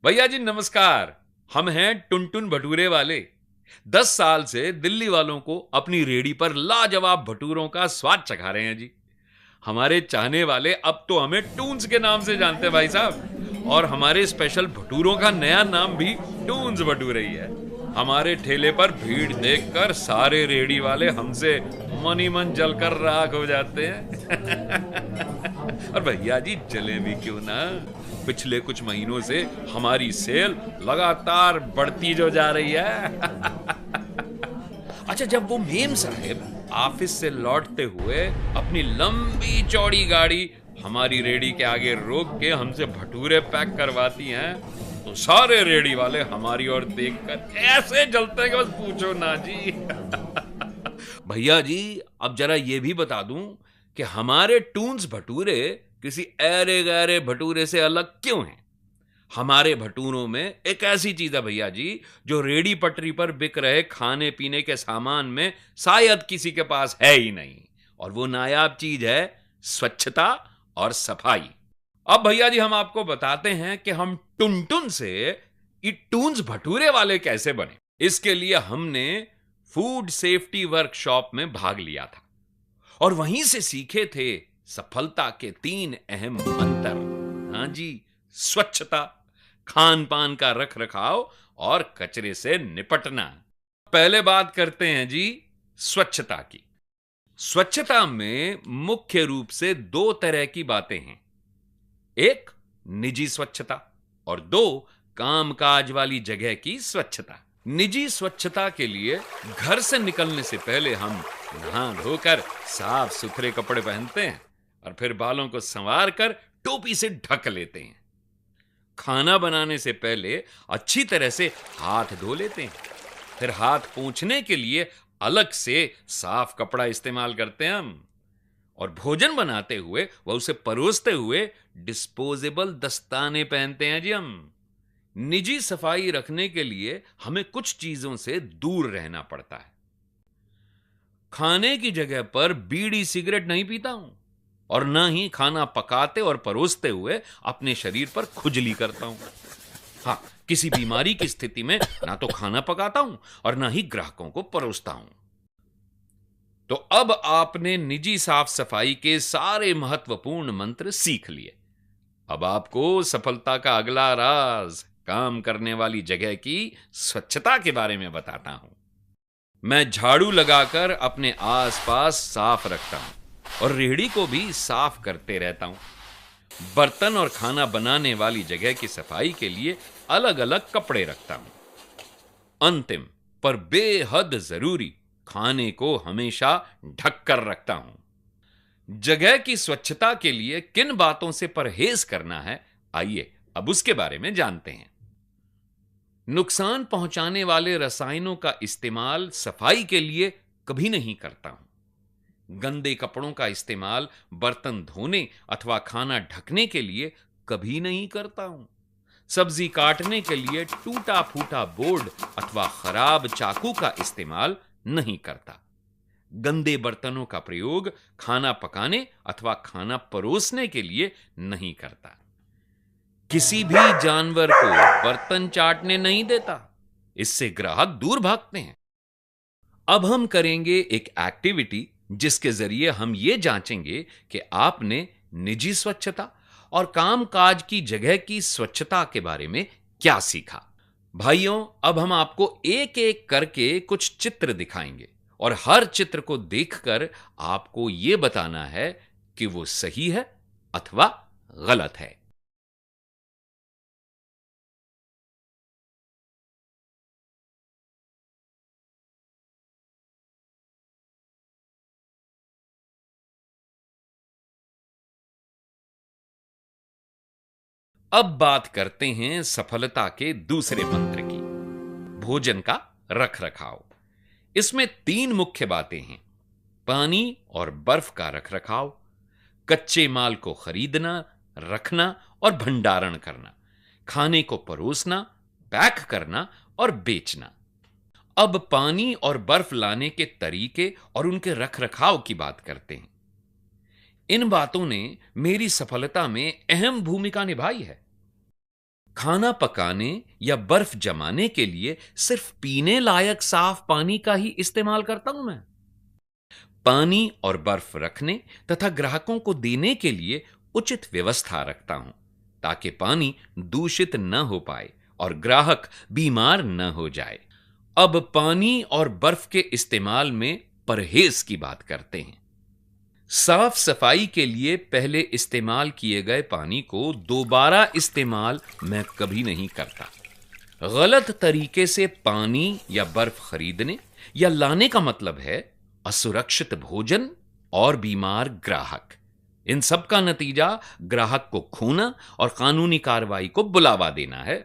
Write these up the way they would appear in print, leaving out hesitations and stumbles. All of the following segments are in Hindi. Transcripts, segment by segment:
भैया जी नमस्कार। हम हैं टुनटुन भटूरे वाले। 10 साल से दिल्ली वालों को अपनी रेहड़ी पर लाजवाब भटूरों का स्वाद चखा रहे हैं जी। हमारे चाहने वाले अब तो हमें टून्स के नाम से जानते हैं भाई साहब, और हमारे स्पेशल भटूरों का नया नाम भी टून्स भटूरे ही है। हमारे ठेले पर भीड़ देखकर सारे रेहड़ी वाले हमसे मन ही मन जलकर राख हो जाते हैं। और भैया जी जले भी क्यों ना, पिछले कुछ महीनों से हमारी सेल लगातार बढ़ती जो जा रही है। अच्छा, जब वो मेम साहब ऑफिस से लौटते हुए अपनी लंबी चौड़ी गाड़ी हमारी रेडी के आगे रोक के हमसे भटूरे पैक करवाती हैं, तो सारे रेडी वाले हमारी ओर देखकर ऐसे जलते हैं कि बस पूछो ना जी। भैया जी अब जरा ये भी बता दूं कि हमारे टून्स भटूरे किसी ऐरे गैरे भटूरे से अलग क्यों हैं। हमारे भटूरों में एक ऐसी चीज है भैया जी जो रेडी पटरी पर बिक रहे खाने पीने के सामान में शायद किसी के पास है ही नहीं, और वो नायाब चीज है स्वच्छता और सफाई। अब भैया जी हम आपको बताते हैं कि हम टुनटुन से ये टून्स भटूरे वाले कैसे बने। इसके लिए हमने फूड सेफ्टी वर्कशॉप में भाग लिया था और वहीं से सीखे थे सफलता के 3 अहम मंत्र। हाँ जी, स्वच्छता, खान पान का रख रखाव और कचरे से निपटना। पहले बात करते हैं जी स्वच्छता की। स्वच्छता में मुख्य रूप से 2 तरह की बातें हैं। एक निजी स्वच्छता और 2 कामकाज वाली जगह की स्वच्छता। निजी स्वच्छता के लिए घर से निकलने से पहले हम नहा धोकर साफ सुथरे कपड़े पहनते हैं और फिर बालों को संवार कर टोपी से ढक लेते हैं। खाना बनाने से पहले अच्छी तरह से हाथ धो लेते हैं, फिर हाथ पोंछने के लिए अलग से साफ कपड़ा इस्तेमाल करते हैं हम, और भोजन बनाते हुए व उसे परोसते हुए डिस्पोजेबल दस्ताने पहनते हैं जी हम। निजी सफाई रखने के लिए हमें कुछ चीजों से दूर रहना पड़ता है। खाने की जगह पर बीड़ी सिगरेट नहीं पीता हूं, और ना ही खाना पकाते और परोसते हुए अपने शरीर पर खुजली करता हूं। हाँ, किसी बीमारी की स्थिति में ना तो खाना पकाता हूं और ना ही ग्राहकों को परोसता हूं। तो अब आपने निजी साफ सफाई के सारे महत्वपूर्ण मंत्र सीख लिए। अब आपको सफलता का अगला राज, काम करने वाली जगह की स्वच्छता के बारे में बताता हूं। मैं झाड़ू लगाकर अपने आसपास साफ रखता हूं और रेहड़ी को भी साफ करते रहता हूं। बर्तन और खाना बनाने वाली जगह की सफाई के लिए अलग अलग कपड़े रखता हूं। अंतिम पर बेहद जरूरी, खाने को हमेशा ढक कर रखता हूं। जगह की स्वच्छता के लिए किन बातों से परहेज करना है, आइए अब उसके बारे में जानते हैं। नुकसान पहुंचाने वाले रसायनों का इस्तेमाल सफाई के लिए कभी नहीं करता हूं। गंदे कपड़ों का इस्तेमाल बर्तन धोने अथवा खाना ढकने के लिए कभी नहीं करता हूं। सब्जी काटने के लिए टूटा फूटा बोर्ड अथवा खराब चाकू का इस्तेमाल नहीं करता। गंदे बर्तनों का प्रयोग खाना पकाने अथवा खाना परोसने के लिए नहीं करता। किसी भी जानवर को बर्तन चाटने नहीं देता, इससे ग्राहक दूर भागते हैं। अब हम करेंगे एक एक्टिविटी जिसके जरिए हम ये जांचेंगे कि आपने निजी स्वच्छता और कामकाज की जगह की स्वच्छता के बारे में क्या सीखा। भाइयों, अब हम आपको एक एक करके कुछ चित्र दिखाएंगे और हर चित्र को देखकर आपको यह बताना है कि वो सही है अथवा गलत है। अब बात करते हैं सफलता के दूसरे मंत्र की, भोजन का रखरखाव। इसमें 3 मुख्य बातें हैं: पानी और बर्फ का रखरखाव, कच्चे माल को खरीदना, रखना और भंडारण करना, खाने को परोसना, पैक करना और बेचना। अब पानी और बर्फ लाने के तरीके और उनके रखरखाव की बात करते हैं। इन बातों ने मेरी सफलता में अहम भूमिका निभाई है। खाना पकाने या बर्फ जमाने के लिए सिर्फ पीने लायक साफ पानी का ही इस्तेमाल करता हूं मैं। पानी और बर्फ रखने तथा ग्राहकों को देने के लिए उचित व्यवस्था रखता हूं, ताकि पानी दूषित न हो पाए और ग्राहक बीमार न हो जाए। अब पानी और बर्फ के इस्तेमाल में परहेज की बात करते हैं। साफ सफाई के लिए पहले इस्तेमाल किए गए पानी को दोबारा इस्तेमाल मैं कभी नहीं करता। गलत तरीके से पानी या बर्फ खरीदने या लाने का मतलब है असुरक्षित भोजन और बीमार ग्राहक। इन सब का नतीजा ग्राहक को खोना और कानूनी कार्रवाई को बुलावा देना है।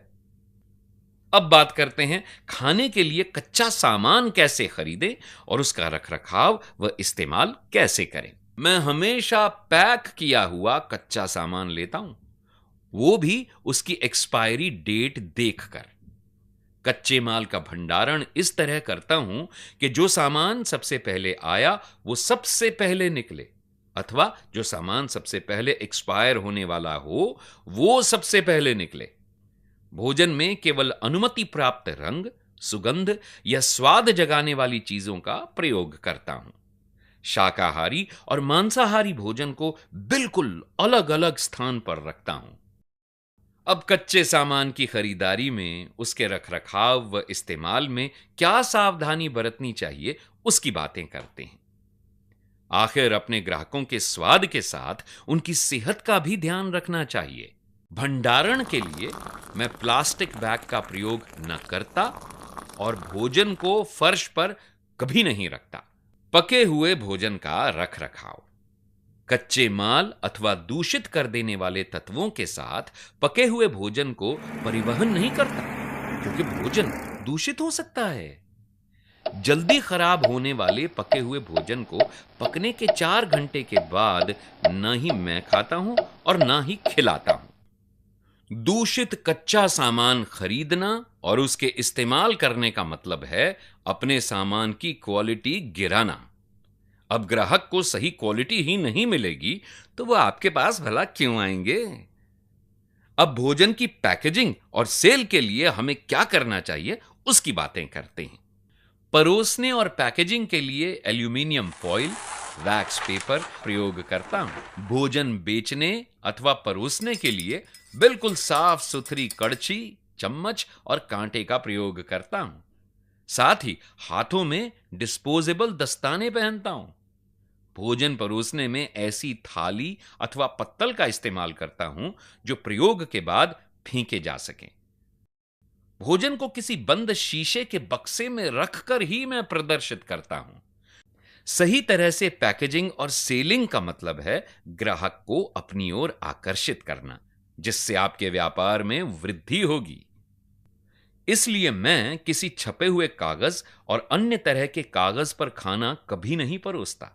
अब बात करते हैं खाने के लिए कच्चा सामान कैसे खरीदें और उसका रखरखाव व इस्तेमाल कैसे करें। मैं हमेशा पैक किया हुआ कच्चा सामान लेता हूं, वो भी उसकी एक्सपायरी डेट देखकर। कच्चे माल का भंडारण इस तरह करता हूं कि जो सामान सबसे पहले आया वो सबसे पहले निकले, अथवा जो सामान सबसे पहले एक्सपायर होने वाला हो वो सबसे पहले निकले। भोजन में केवल अनुमति प्राप्त रंग, सुगंध या स्वाद जगाने वाली चीजों का प्रयोग करता हूं। शाकाहारी और मांसाहारी भोजन को बिल्कुल अलग अलग स्थान पर रखता हूं। अब कच्चे सामान की खरीदारी में उसके रखरखाव व इस्तेमाल में क्या सावधानी बरतनी चाहिए उसकी बातें करते हैं। आखिर अपने ग्राहकों के स्वाद के साथ उनकी सेहत का भी ध्यान रखना चाहिए। भंडारण के लिए मैं प्लास्टिक बैग का प्रयोग न करता और भोजन को फर्श पर कभी नहीं रखता। पके हुए भोजन का रखरखाव। कच्चे माल अथवा दूषित कर देने वाले तत्वों के साथ पके हुए भोजन को परिवहन नहीं करता, क्योंकि भोजन दूषित हो सकता है। जल्दी खराब होने वाले पके हुए भोजन को पकने के 4 घंटे के बाद न ही मैं खाता हूं और न ही खिलाता हूं। दूषित कच्चा सामान खरीदना और उसके इस्तेमाल करने का मतलब है अपने सामान की क्वालिटी गिराना। अब ग्राहक को सही क्वालिटी ही नहीं मिलेगी तो वह आपके पास भला क्यों आएंगे। अब भोजन की पैकेजिंग और सेल के लिए हमें क्या करना चाहिए उसकी बातें करते हैं। परोसने और पैकेजिंग के लिए एल्यूमिनियम फॉइल, वैक्स पेपर प्रयोग करता हूं। भोजन बेचने अथवा परोसने के लिए बिल्कुल साफ सुथरी कड़छी, चम्मच और कांटे का प्रयोग करता हूं। साथ ही हाथों में डिस्पोजेबल दस्ताने पहनता हूं। भोजन परोसने में ऐसी थाली अथवा पत्तल का इस्तेमाल करता हूं जो प्रयोग के बाद फेंके जा सकें। भोजन को किसी बंद शीशे के बक्से में रखकर ही मैं प्रदर्शित करता हूं। सही तरह से पैकेजिंग और सेलिंग का मतलब है ग्राहक को अपनी ओर आकर्षित करना, जिससे आपके व्यापार में वृद्धि होगी। इसलिए मैं किसी छपे हुए कागज और अन्य तरह के कागज पर खाना कभी नहीं परोसता।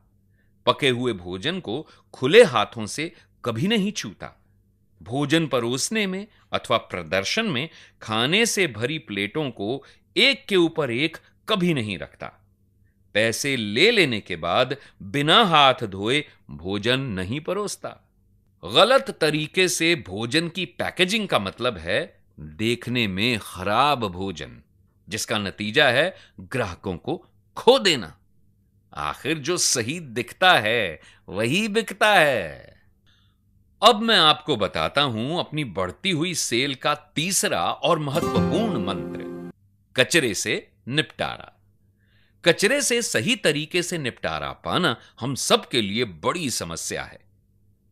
पके हुए भोजन को खुले हाथों से कभी नहीं छूता। भोजन परोसने में अथवा प्रदर्शन में खाने से भरी प्लेटों को एक के ऊपर एक कभी नहीं रखता। पैसे ले लेने के बाद बिना हाथ धोए भोजन नहीं परोसता। गलत तरीके से भोजन की पैकेजिंग का मतलब है देखने में खराब भोजन, जिसका नतीजा है ग्राहकों को खो देना। आखिर जो सही दिखता है वही बिकता है। अब मैं आपको बताता हूं अपनी बढ़ती हुई सेल का तीसरा और महत्वपूर्ण मंत्र, कचरे से निपटारा। कचरे से सही तरीके से निपटारा पाना हम सब के लिए बड़ी समस्या है।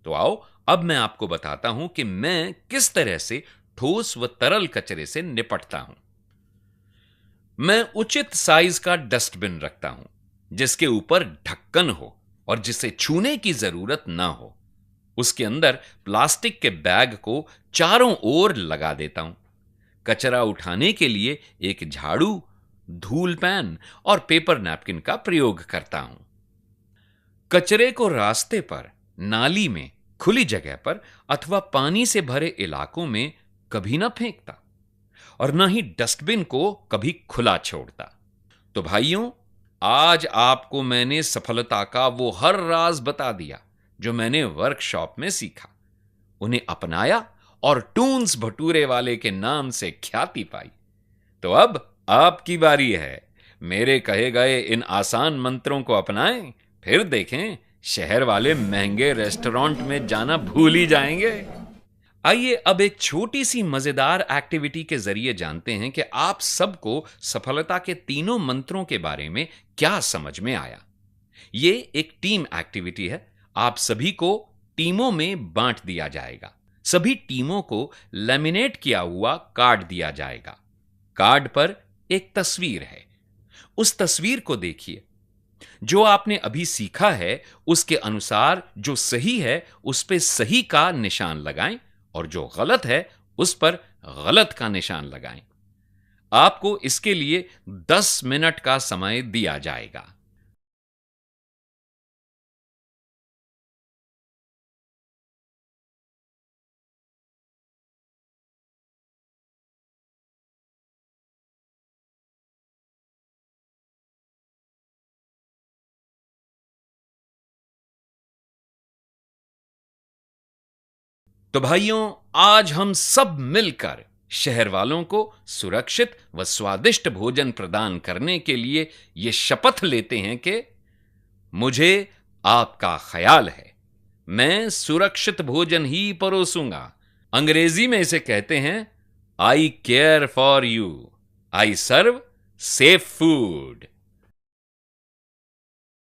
तो आओ अब मैं आपको बताता हूं कि मैं किस तरह से ठोस व तरल कचरे से निपटता हूं। मैं उचित साइज का डस्टबिन रखता हूं, जिसके ऊपर ढक्कन हो और जिसे छूने की जरूरत ना हो। उसके अंदर प्लास्टिक के बैग को चारों ओर लगा देता हूं। कचरा उठाने के लिए एक झाड़ू, धूल पैन और पेपर नैपकिन का प्रयोग करता हूं। कचरे को रास्ते पर, नाली में, खुली जगह पर अथवा पानी से भरे इलाकों में कभी ना फेंकता और ना ही डस्टबिन को कभी खुला छोड़ता। तो भाइयों, आज आपको मैंने सफलता का वो हर राज बता दिया जो मैंने वर्कशॉप में सीखा। उन्हें अपनाया और टून्स भटूरे वाले के नाम से ख्याति पाई। तो अब आपकी बारी है। मेरे कहे गए इन आसान मंत्रों को अपनाएं, फिर देखें शहर वाले महंगे रेस्टोरेंट में जाना भूल ही जाएंगे। आइए अब एक छोटी सी मजेदार एक्टिविटी के जरिए जानते हैं कि आप सबको सफलता के तीनों मंत्रों के बारे में क्या समझ में आया। ये एक टीम एक्टिविटी है। आप सभी को टीमों में बांट दिया जाएगा। सभी टीमों को लैमिनेट किया हुआ कार्ड दिया जाएगा। कार्ड पर एक तस्वीर है। उस तस्वीर को देखिए। जो आपने अभी सीखा है उसके अनुसार जो सही है उस पर सही का निशान लगाएं और जो गलत है उस पर गलत का निशान लगाएं। आपको इसके लिए 10 मिनट का समय दिया जाएगा। तो भाइयों, आज हम सब मिलकर शहर वालों को सुरक्षित व स्वादिष्ट भोजन प्रदान करने के लिए यह शपथ लेते हैं कि मुझे आपका ख्याल है, मैं सुरक्षित भोजन ही परोसूंगा। अंग्रेजी में इसे कहते हैं I care for you, I serve safe food.